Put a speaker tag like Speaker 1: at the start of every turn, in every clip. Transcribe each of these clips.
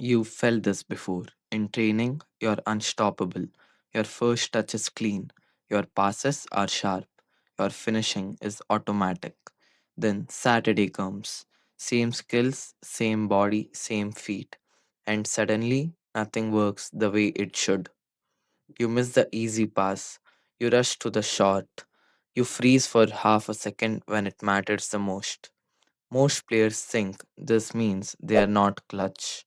Speaker 1: You felt this before. In training, you're unstoppable. Your first touch is clean. Your passes are sharp. Your finishing is automatic. Then Saturday comes. Same skills, same body, same feet. And suddenly, nothing works the way it should. You miss the easy pass. You rush to the shot. You freeze for half a second when it matters the most. Most players think this means they are not clutch,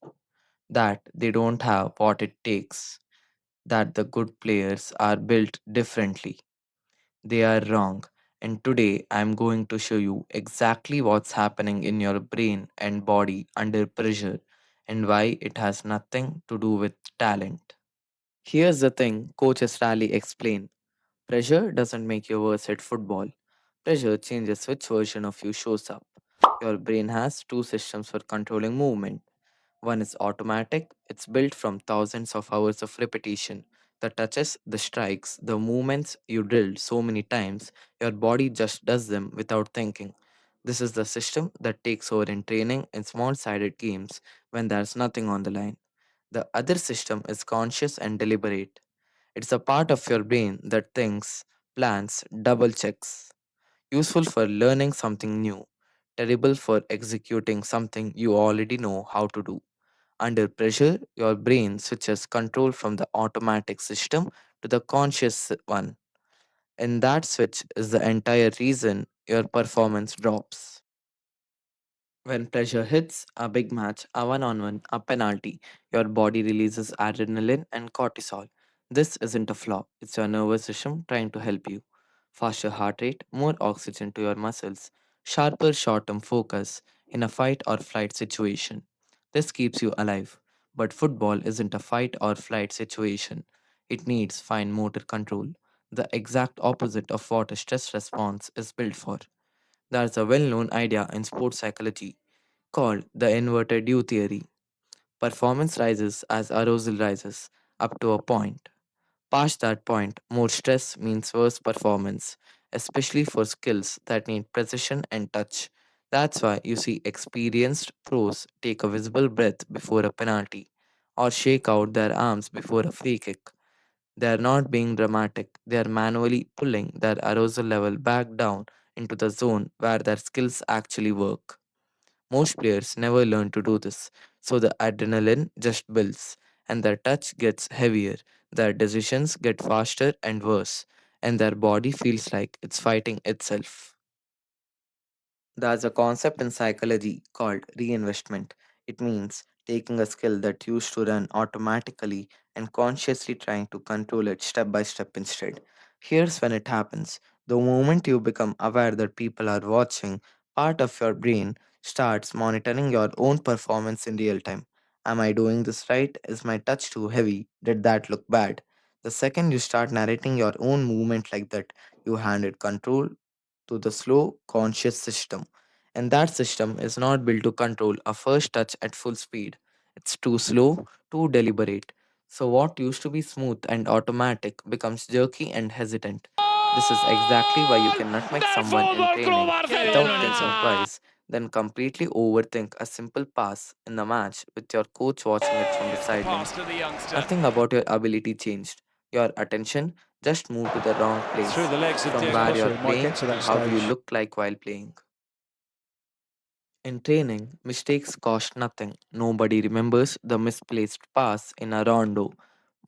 Speaker 1: that they don't have what it takes, that the good players are built differently. They are wrong. And today I'm going to show you exactly what's happening in your brain and body under pressure and why it has nothing to do with talent. Here's the thing coaches rarely explain. Pressure doesn't make you worse at football. Pressure changes which version of you shows up. Your brain has two systems for controlling movement. One is automatic, it's built from thousands of hours of repetition. The touches, the strikes, the movements you drilled so many times, your body just does them without thinking. This is the system that takes over in training in small sided games when there's nothing on the line. The other system is conscious and deliberate. It's a part of your brain that thinks, plans, double checks. Useful for learning something new, terrible for executing something you already know how to do. Under pressure, your brain switches control from the automatic system to the conscious one. And that switch is the entire reason your performance drops. When pressure hits a big match, a one on one, a penalty, your body releases adrenaline and cortisol. This isn't a flaw, it's your nervous system trying to help you. Faster heart rate, more oxygen to your muscles, sharper short term focus in a fight or flight situation. This keeps you alive. But football isn't a fight or flight situation, it needs fine motor control, the exact opposite of what a stress response is built for. There's a well known idea in sports psychology called the inverted U theory. Performance rises as arousal rises up to a point. Past that point, more stress means worse performance, especially for skills that need precision and touch. That's why you see experienced pros take a visible breath before a penalty or shake out their arms before a free kick. They are not being dramatic, they are manually pulling their arousal level back down into the zone where their skills actually work. Most players never learn to do this, so the adrenaline just builds, and their touch gets heavier, their decisions get faster and worse, and their body feels like it's fighting itself. There's a concept in psychology called reinvestment. It means taking a skill that used to run automatically and consciously trying to control it step by step instead. Here's when it happens. The moment you become aware that people are watching, part of your brain starts monitoring your own performance in real time. Am I doing this right? Is my touch too heavy? Did that look bad? The second you start narrating your own movement like that, you handed control to the slow, conscious system. And that system is not built to control a first touch at full speed. It's too slow, too deliberate. So, what used to be smooth and automatic becomes jerky and hesitant. This is exactly why you can nutmeg
Speaker 2: Del
Speaker 1: someone in
Speaker 2: Fútbol Club
Speaker 1: training without thinking
Speaker 2: Barcelona.
Speaker 1: twice, then completely overthink a simple pass in the match with your coach watching it from the
Speaker 2: Here's the
Speaker 1: sideline.
Speaker 2: pass to the youngster.
Speaker 1: Nothing about your ability changed. Your attention just moved to the wrong
Speaker 2: Through
Speaker 1: place,
Speaker 2: the legs of
Speaker 1: from
Speaker 2: Diego.
Speaker 1: where you're
Speaker 3: We might get
Speaker 1: playing
Speaker 3: to
Speaker 1: to
Speaker 3: that
Speaker 1: how you
Speaker 3: stage.
Speaker 1: look like while playing. In training, mistakes cost nothing. Nobody remembers the misplaced pass in a rondo,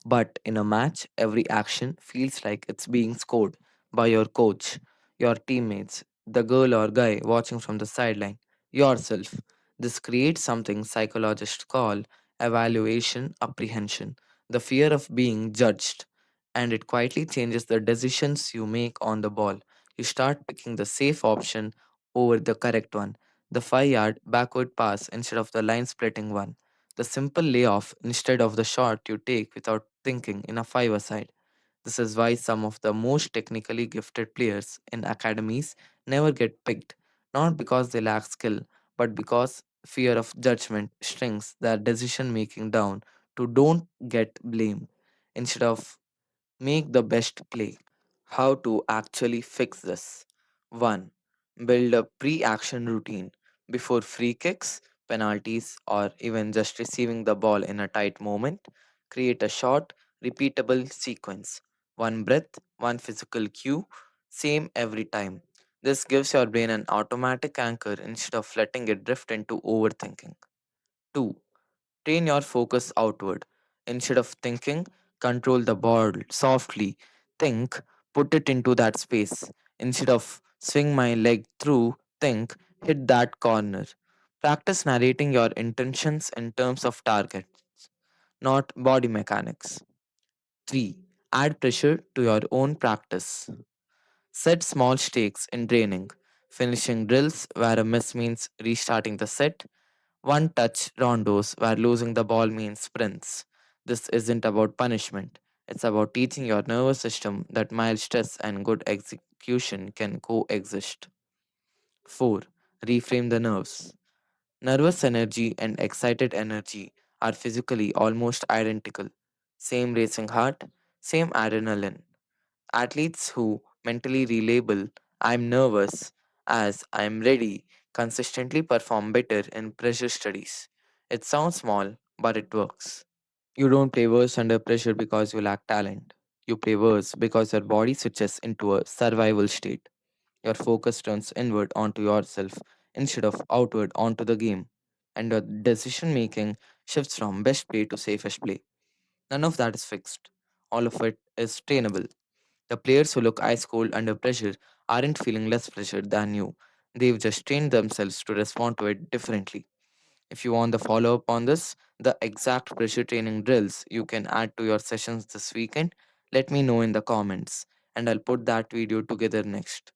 Speaker 1: but in a match, every action feels like it's being scored by your coach, your teammates, the girl or guy watching from the sideline, yourself. This creates something psychologists call evaluation apprehension, the fear of being judged, and it quietly changes the decisions you make on the ball. You start picking the safe option over the correct one, the 5 yard backward pass instead of the line splitting one, the simple layoff instead of the shot you take without thinking in a five-a-side. This is why some of the most technically gifted players in academies never get picked, not because they lack skill, but because fear of judgment strings their decision making down to don't get blamed instead of make the best play. How to actually fix this? 1. Build a pre action routine. Before free kicks, penalties, or even just receiving the ball in a tight moment. Create a short, repeatable sequence. One breath, one physical cue, same every time. This gives your brain an automatic anchor instead of letting it drift into overthinking. 2. Train your focus outward. Instead of thinking, control the ball softly. Think, put it into that space. Instead of swing my leg through, think, hit that corner. Practice narrating your intentions in terms of targets, not body mechanics. 3. Add pressure to your own practice. Set small stakes in training. Finishing drills where a miss means restarting the set, one touch rondos where losing the ball means sprints. This isn't about punishment. It's about teaching your nervous system that mild stress and good execution can coexist. 4. Reframe the nerves. Nervous energy and excited energy are physically almost identical. Same racing heart, same adrenaline. Athletes who mentally relabel I'm nervous as I'm ready consistently perform better in pressure studies. It sounds small, but it works. You don't play worse under pressure because you lack talent. You play worse because your body switches into a survival state. Your focus turns inward onto yourself instead of outward onto the game. And your decision making shifts from best play to safest play. None of that is fixed. All of it is trainable. The players who look ice cold under pressure aren't feeling less pressure than you. They've just trained themselves to respond to it differently. If you want the follow up on this, the exact pressure training drills you can add to your sessions this weekend, let me know in the comments and I'll put that video together next.